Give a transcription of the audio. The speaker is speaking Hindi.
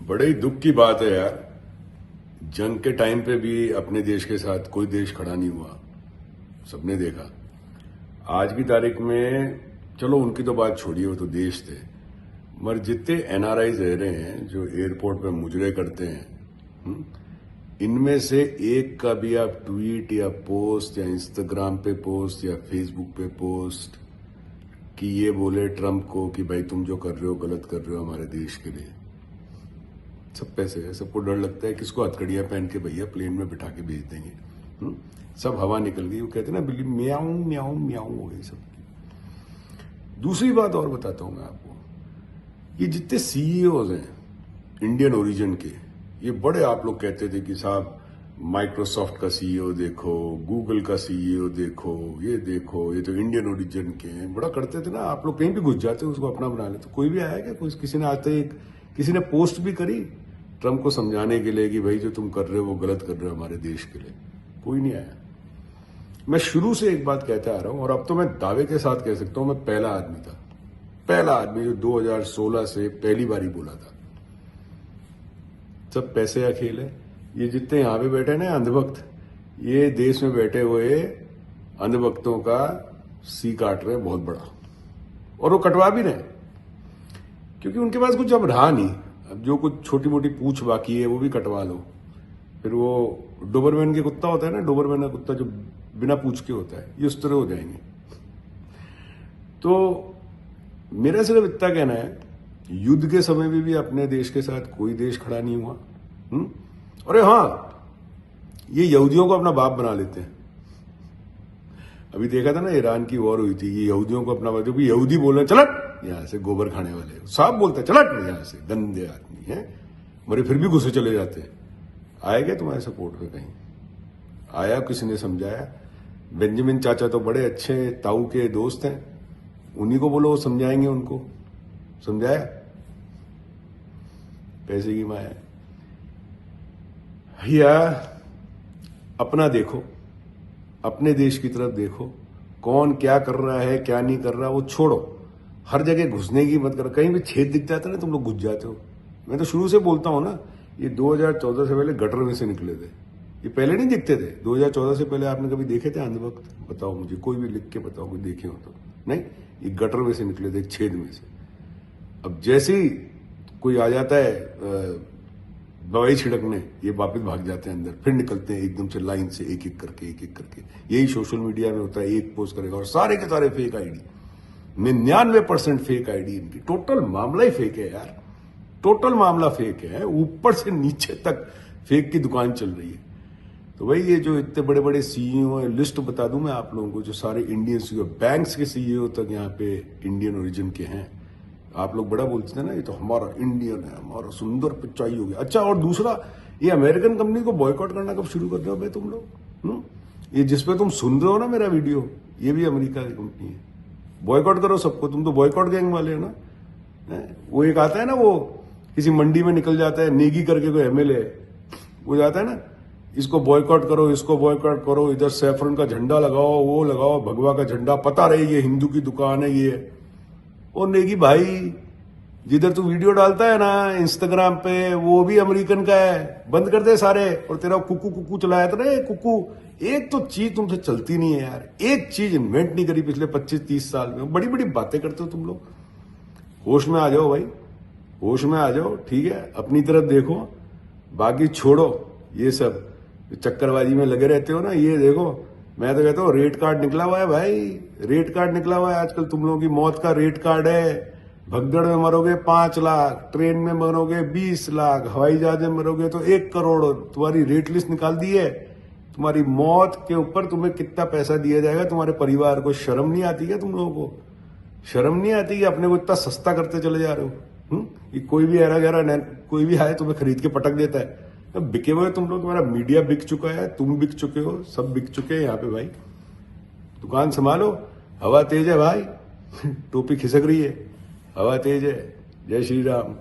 बड़े ही दुख की बात है यार। जंग के टाइम पे भी अपने देश के साथ कोई देश खड़ा नहीं हुआ, सबने देखा। आज की तारीख में चलो उनकी तो बात छोड़िए, वो तो देश थे, मगर जितने एनआरआईज रह रहे हैं जो एयरपोर्ट पे मुजरे करते हैं, इनमें से एक का भी आप ट्वीट या पोस्ट या इंस्टाग्राम पे पोस्ट या फेसबुक पे पोस्ट कि ये बोले ट्रंप को कि भाई तुम जो कर रहे हो गलत कर रहे हो हमारे देश के लिए। सब पैसे है, सबको डर लगता है किसको हथकड़ियां पहन के भैया प्लेन में बिठा के भेज देंगे। सब हवा निकल गई, वो कहते हैं ना बिल्ली म्याऊं म्याऊं म्याऊं हो गई सब। दूसरी बात और बताता हूं मैं आपको, ये जितने सीईओज हैं इंडियन ओरिजिन के, ये बड़े आप लोग कहते थे कि साहब माइक्रोसॉफ्ट का सीईओ देखो, गूगल का सीईओ देखो, ये तो इंडियन ओरिजिन के हैं, बड़ा करते थे ना। आप लोग कहीं भी घुस जाते उसको अपना बना लेते। कोई भी आया क्या? कोई किसी ने आज तक किसी ने पोस्ट भी करी ट्रंप को समझाने के लिए कि भाई जो तुम कर रहे हो वो गलत कर रहे हो हमारे देश के लिए? कोई नहीं आया। मैं शुरू से एक बात कहते आ रहा हूं और अब तो मैं दावे के साथ कह सकता हूं, मैं पहला आदमी था, पहला आदमी जो 2016 से पहली बार ही बोला था सब पैसे का खेल है। ये जितने यहां पे बैठे ना अंधभक्त, ये देश में बैठे हुए अंधभक्तों का सी काट रहे हैं बहुत बड़ा, और वो कटवा भी रहे क्योंकि उनके पास कुछ अब रहा नहीं। अब जो कुछ छोटी मोटी पूछ बाकी है वो भी कटवा लो। फिर वो डोबरमैन के कुत्ता होता है ना, डोबरमैन का कुत्ता जो बिना पूछ के होता है, ये उस तरह हो जाएंगे। तो मेरा सिर्फ इतना कहना है, युद्ध के समय में भी अपने देश के साथ कोई देश खड़ा नहीं हुआ। अरे हाँ, ये यहूदियों को अपना बाप बना लेते हैं। अभी देखा था ना ईरान की वॉर हुई थी, ये यहूदियों को अपना बाप, जो भी यहूदी बोल रहे चलट यहां से, गोबर खाने वाले साहब बोलते चलट यहां से, गंदे आदमी है, मरे फिर भी गुस्से चले जाते हैं। आया क्या तुम्हारे सपोर्ट पे? कहीं आया? किसी ने समझाया? बेंजामिन चाचा तो बड़े अच्छे ताऊ के दोस्त हैं, उन्हीं को बोलो वो समझाएंगे, उनको समझाया? पैसे की माया। भैया अपना देखो, अपने देश की तरफ देखो, कौन क्या कर रहा है क्या नहीं कर रहा वो छोड़ो। हर जगह घुसने की मत करो। कहीं भी छेद दिख जाता है ना तुम लोग घुस जाते हो। मैं तो शुरू से बोलता हूं ना, ये 2014 से पहले गटर में से निकले थे, ये पहले नहीं दिखते थे। 2014 से पहले आपने कभी देखे थे अंधभक्त? बताओ मुझे, कोई भी लिख के बताओ, कोई देखे हो तो। नहीं, ये गटर में से निकले थे, एक छेद में से। अब जैसे ही कोई आ जाता है दवाई छिड़कने, ये वापिस भाग जाते हैं अंदर, फिर निकलते हैं एकदम से लाइन से, एक एक करके। यही सोशल मीडिया में होता है, एक पोस्ट करेगा और सारे के सारे फेक आईडी, 99% फेक आईडी इनकी। टोटल मामला ही फेक है यार, टोटल मामला फेक है, ऊपर से नीचे तक फेक की दुकान चल रही है। तो भाई ये जो इतने बड़े बड़े सीईओ है, लिस्ट बता दूं मैं आप लोगों को, जो सारे इंडियन सीईओ, बैंक्स के सीईओ तक यहाँ पे इंडियन ओरिजिन के हैं। आप लोग बड़ा बोलते थे ना, ये तो हमारा इंडियन है, हमारा सुंदर पिचाई हो गया। अच्छा, और दूसरा, ये अमेरिकन कंपनी को बॉयकॉट करना कब शुरू कर दो भाई तुम लोग? ये जिसपे तुम सुन रहे हो ना मेरा वीडियो, ये भी अमेरिका की कंपनी है। बॉयकॉट करो सबको, तुम तो बॉयकॉट गैंग वाले हो ना। वो एक आता है ना, वो किसी मंडी में निकल जाता है, नेगी करके कोई एमएलए, वो जाता है ना, इसको बॉयकॉट करो, इसको बॉयकॉट करो, इधर सैफरन का झंडा लगाओ, वो लगाओ, भगवा का झंडा, पता रहे ये हिंदू की दुकान है ये। और नेगी भाई, जिधर तू वीडियो डालता है ना इंस्टाग्राम पे, वो भी अमेरिकन का है, बंद कर दे सारे। और तेरा कुकू चलाया था ना कुकू, एक तो चीज तुमसे चलती नहीं है यार, एक चीज इन्वेंट नहीं करी पिछले 25-30 साल में। बड़ी बड़ी बातें करते हो तुम लोग। होश में आ जाओ भाई, होश में आ जाओ, ठीक है? अपनी तरफ देखो, बाकी छोड़ो ये सब चक्करबाजी में लगे रहते हो ना। ये देखो, मैं तो कहता हूँ रेट कार्ड निकला हुआ है भाई, रेट कार्ड निकला हुआ है आजकल। तुम लोगों की मौत का रेट कार्ड है। भगदड़ में मरोगे 5 लाख, ट्रेन में मरोगे 20 लाख, हवाई जहाज में मरोगे तो 1 करोड़। तुम्हारी रेट लिस्ट निकाल दी है। तुम्हारी मौत के ऊपर तुम्हें कितना पैसा दिया जाएगा तुम्हारे परिवार को। शर्म नहीं आती क्या तुम लोगों को? शर्म नहीं आती कि अपने को इतना सस्ता करते चले जा रहे हो? ये कोई भी ऐरा गहरा कोई भी आए तुम्हें खरीद के पटक देता है। अब बिके हुए तुम लोग, तुम्हारा मीडिया बिक चुका है, तुम बिक चुके हो, सब बिक चुके हैं यहाँ पे भाई। दुकान संभालो, हवा तेज है भाई। टोपी खिसक रही है, हवा तेज है। जय श्री राम।